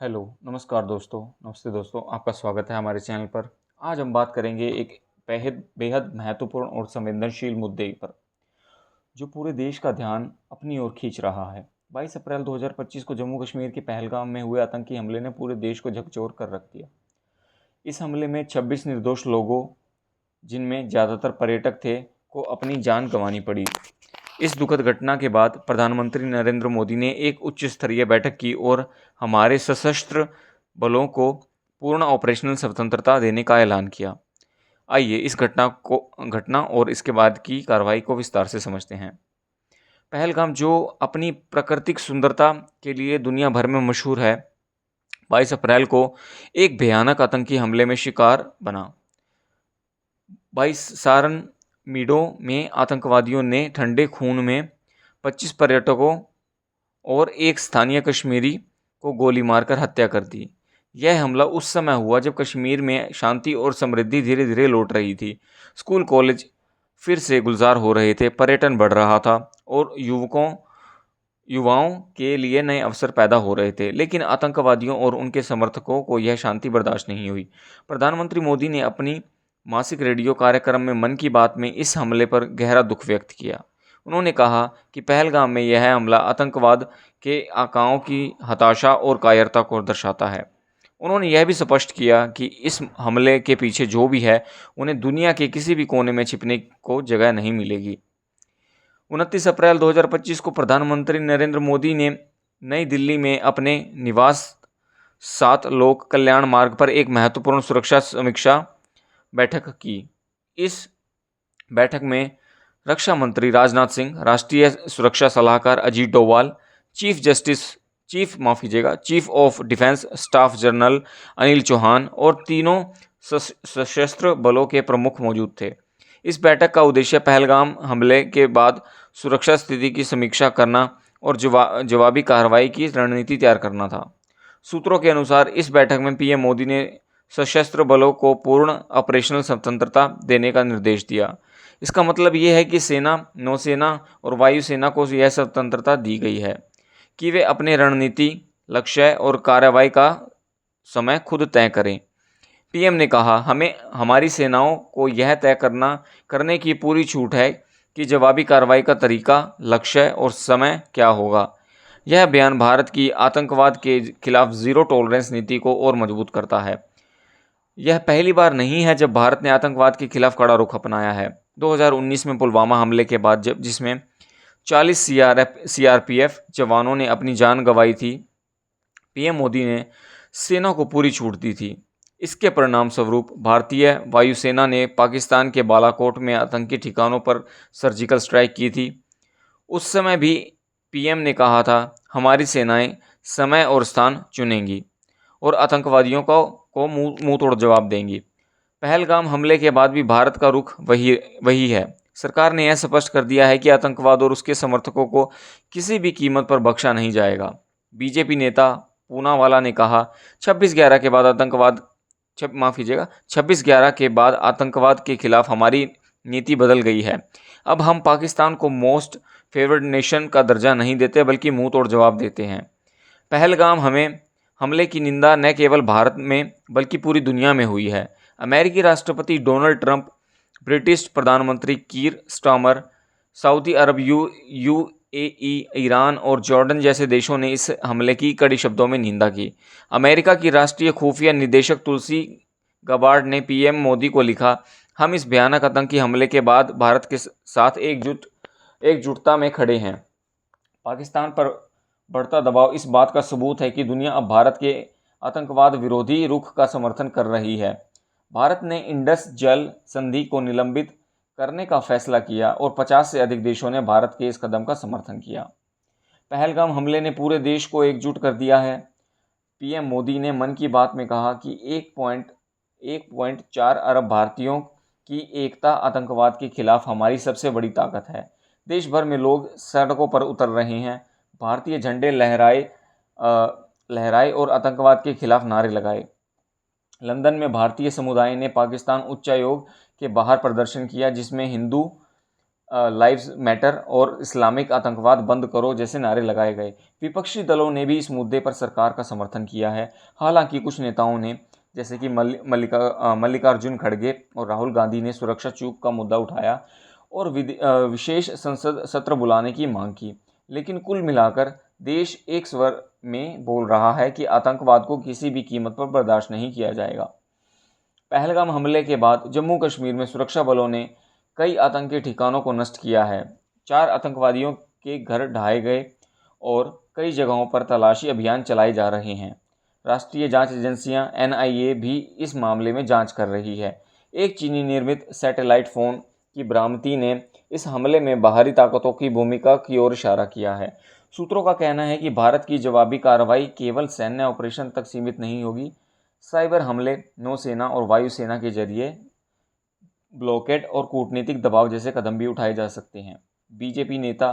Hello, नमस्कार दोस्तों। नमस्ते दोस्तों, आपका स्वागत है हमारे चैनल पर। आज हम बात करेंगे एक बेहद बेहद महत्वपूर्ण और संवेदनशील मुद्दे पर, जो पूरे देश का ध्यान अपनी ओर खींच रहा है। 22 अप्रैल 2025 को जम्मू कश्मीर के पहलगाम में हुए आतंकी हमले ने पूरे देश को झकझोर कर रख दिया। इस हमले में 26 निर्दोष लोगों, जिनमें ज़्यादातर पर्यटक थे, को अपनी जान गंवानी पड़ी। इस दुखद घटना के बाद प्रधानमंत्री नरेंद्र मोदी ने एक उच्च स्तरीय बैठक की और हमारे सशस्त्र बलों को पूर्ण ऑपरेशनल स्वतंत्रता देने का ऐलान किया। आइए इस घटना और इसके बाद की कार्रवाई को विस्तार से समझते हैं। पहलगाम, जो अपनी प्राकृतिक सुंदरता के लिए दुनिया भर में मशहूर है, 22 अप्रैल को एक भयानक आतंकी हमले में शिकार बना। 22 सारन मीडो में आतंकवादियों ने ठंडे खून में 25 पर्यटकों और एक स्थानीय कश्मीरी को गोली मारकर हत्या कर दी। यह हमला उस समय हुआ जब कश्मीर में शांति और समृद्धि धीरे धीरे लौट रही थी। स्कूल कॉलेज फिर से गुलजार हो रहे थे, पर्यटन बढ़ रहा था और युवाओं के लिए नए अवसर पैदा हो रहे थे। लेकिन आतंकवादियों और उनके समर्थकों को यह शांति बर्दाश्त नहीं हुई। प्रधानमंत्री मोदी ने अपनी मासिक रेडियो कार्यक्रम में मन की बात में इस हमले पर गहरा दुख व्यक्त किया। उन्होंने कहा कि पहलगाम में यह हमला आतंकवाद के आकाओं की हताशा और कायरता को दर्शाता है। उन्होंने यह भी स्पष्ट किया कि इस हमले के पीछे जो भी है, उन्हें दुनिया के किसी भी कोने में छिपने को जगह नहीं मिलेगी। 29 अप्रैल 2025 को प्रधानमंत्री नरेंद्र मोदी ने नई दिल्ली में अपने निवास 7 लोक कल्याण मार्ग पर एक महत्वपूर्ण सुरक्षा समीक्षा बैठक की। इस बैठक में रक्षा मंत्री राजनाथ सिंह, राष्ट्रीय सुरक्षा सलाहकार Ajit Doval, chief of defence staff general Anil Chauhan और तीनों सशस्त्र बलों के प्रमुख मौजूद थे। इस बैठक का उद्देश्य पहलगाम हमले के बाद सुरक्षा स्थिति की समीक्षा करना और जवाबी कार्रवाई की रणनीति तैयार करना था। सूत्रों के अनुसार इस बैठक में पीएम मोदी ने सशस्त्र बलों को पूर्ण ऑपरेशनल स्वतंत्रता देने का निर्देश दिया। इसका मतलब ये है कि सेना, नौसेना और वायुसेना को यह स्वतंत्रता दी गई है कि वे अपने रणनीति, लक्ष्य और कार्रवाई का समय खुद तय करें। पीएम ने कहा, हमें हमारी सेनाओं को यह तय करने की पूरी छूट है कि जवाबी कार्रवाई का तरीका, लक्ष्य और समय क्या होगा। यह बयान भारत की आतंकवाद के खिलाफ जीरो टॉलरेंस नीति को और मजबूत करता है। यह पहली बार नहीं है जब भारत ने आतंकवाद के खिलाफ कड़ा रुख अपनाया है। 2019 में पुलवामा हमले के बाद जिसमें 40 सीआरपीएफ जवानों ने अपनी जान गंवाई थी, पीएम मोदी ने सेना को पूरी छूट दी थी। इसके परिणाम स्वरूप भारतीय वायुसेना ने पाकिस्तान के बालाकोट में आतंकी ठिकानों पर सर्जिकल स्ट्राइक की थी। उस समय भी पीएम ने कहा था, हमारी सेनाएं समय और स्थान चुनेंगी और आतंकवादियों को मुंह तोड़ जवाब देंगी। पहलगाम हमले के बाद भी भारत का रुख वही है। सरकार ने यह स्पष्ट कर दिया है कि आतंकवाद और उसके समर्थकों को किसी भी कीमत पर बख्शा नहीं जाएगा। बीजेपी नेता पूनावाला ने कहा, 26/11 के बाद 26/11 के बाद आतंकवाद के खिलाफ हमारी नीति बदल गई है। अब हम पाकिस्तान को मोस्ट फेवर्ड नेशन का दर्जा नहीं देते, बल्कि मुंह तोड़ जवाब देते हैं। पहलगाम हमले की निंदा न केवल भारत में बल्कि पूरी दुनिया में हुई है। अमेरिकी राष्ट्रपति डोनाल्ड ट्रंप, ब्रिटिश प्रधानमंत्री कीर स्टारमर, सऊदी अरब, यूएई, ईरान और जॉर्डन जैसे देशों ने इस हमले की कड़ी शब्दों में निंदा की। अमेरिका की राष्ट्रीय खुफिया निदेशक तुलसी गबार्ड ने पीएम मोदी को लिखा, हम इस भयानक आतंकी हमले के बाद भारत के साथ एकजुटता में खड़े हैं। पाकिस्तान पर बढ़ता दबाव इस बात का सबूत है कि दुनिया अब भारत के आतंकवाद विरोधी रुख का समर्थन कर रही है। भारत ने इंडस जल संधि को निलंबित करने का फैसला किया और 50 से अधिक देशों ने भारत के इस कदम का समर्थन किया। पहलगाम हमले ने पूरे देश को एकजुट कर दिया है। पीएम मोदी ने मन की बात में कहा कि 1.4 अरब भारतीयों की एकता आतंकवाद के खिलाफ हमारी सबसे बड़ी ताकत है। देश भर में लोग सड़कों पर उतर रहे हैं, भारतीय झंडे लहराए और आतंकवाद के खिलाफ नारे लगाए। लंदन में भारतीय समुदाय ने पाकिस्तान उच्चायोग के बाहर प्रदर्शन किया, जिसमें हिंदू लाइव्स मैटर और इस्लामिक आतंकवाद बंद करो जैसे नारे लगाए गए। विपक्षी दलों ने भी इस मुद्दे पर सरकार का समर्थन किया है। हालांकि कुछ नेताओं ने, जैसे कि मल्लिकार्जुन खड़गे और राहुल गांधी ने सुरक्षा चूक का मुद्दा उठाया और विशेष संसद सत्र बुलाने की मांग की। लेकिन कुल मिलाकर देश एक स्वर में बोल रहा है कि आतंकवाद को किसी भी कीमत पर बर्दाश्त नहीं किया जाएगा। पहलगाम हमले के बाद जम्मू कश्मीर में सुरक्षा बलों ने कई आतंकी ठिकानों को नष्ट किया है। 4 आतंकवादियों के घर ढाए गए और कई जगहों पर तलाशी अभियान चलाए जा रहे हैं। राष्ट्रीय जांच एजेंसियां NIA भी इस मामले में जांच कर रही है। एक चीनी निर्मित सैटेलाइट फ़ोन की बरामदी ने इस हमले में बाहरी ताकतों की भूमिका की ओर इशारा किया है। सूत्रों का कहना है कि भारत की जवाबी कार्रवाई केवल सैन्य ऑपरेशन तक सीमित नहीं होगी। साइबर हमले, नौसेना और वायुसेना के जरिए ब्लॉकेड और कूटनीतिक दबाव जैसे कदम भी उठाए जा सकते हैं। बीजेपी नेता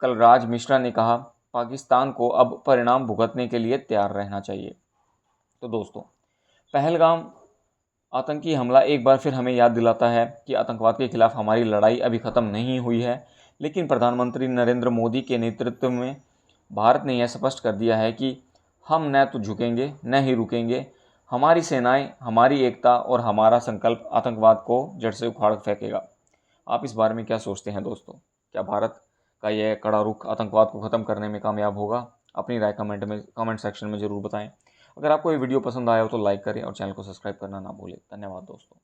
कलराज मिश्रा ने कहा, पाकिस्तान को अब परिणाम भुगतने के लिए तैयार रहना चाहिए। तो दोस्तों, पहलगाम आतंकी हमला एक बार फिर हमें याद दिलाता है कि आतंकवाद के खिलाफ हमारी लड़ाई अभी ख़त्म नहीं हुई है, लेकिन प्रधानमंत्री नरेंद्र मोदी के नेतृत्व में भारत ने यह स्पष्ट कर दिया है कि हम न तो झुकेंगे न ही रुकेंगे। हमारी सेनाएं, हमारी एकता और हमारा संकल्प आतंकवाद को जड़ से उखाड़ फेंकेगा। आप इस बारे में क्या सोचते हैं दोस्तों? क्या भारत का यह कड़ा रुख आतंकवाद को ख़त्म करने में कामयाब होगा? अपनी राय कमेंट सेक्शन में ज़रूर बताएं। अगर आपको ये वीडियो पसंद आया हो तो लाइक करें और चैनल को सब्सक्राइब करना ना भूलें। धन्यवाद दोस्तों।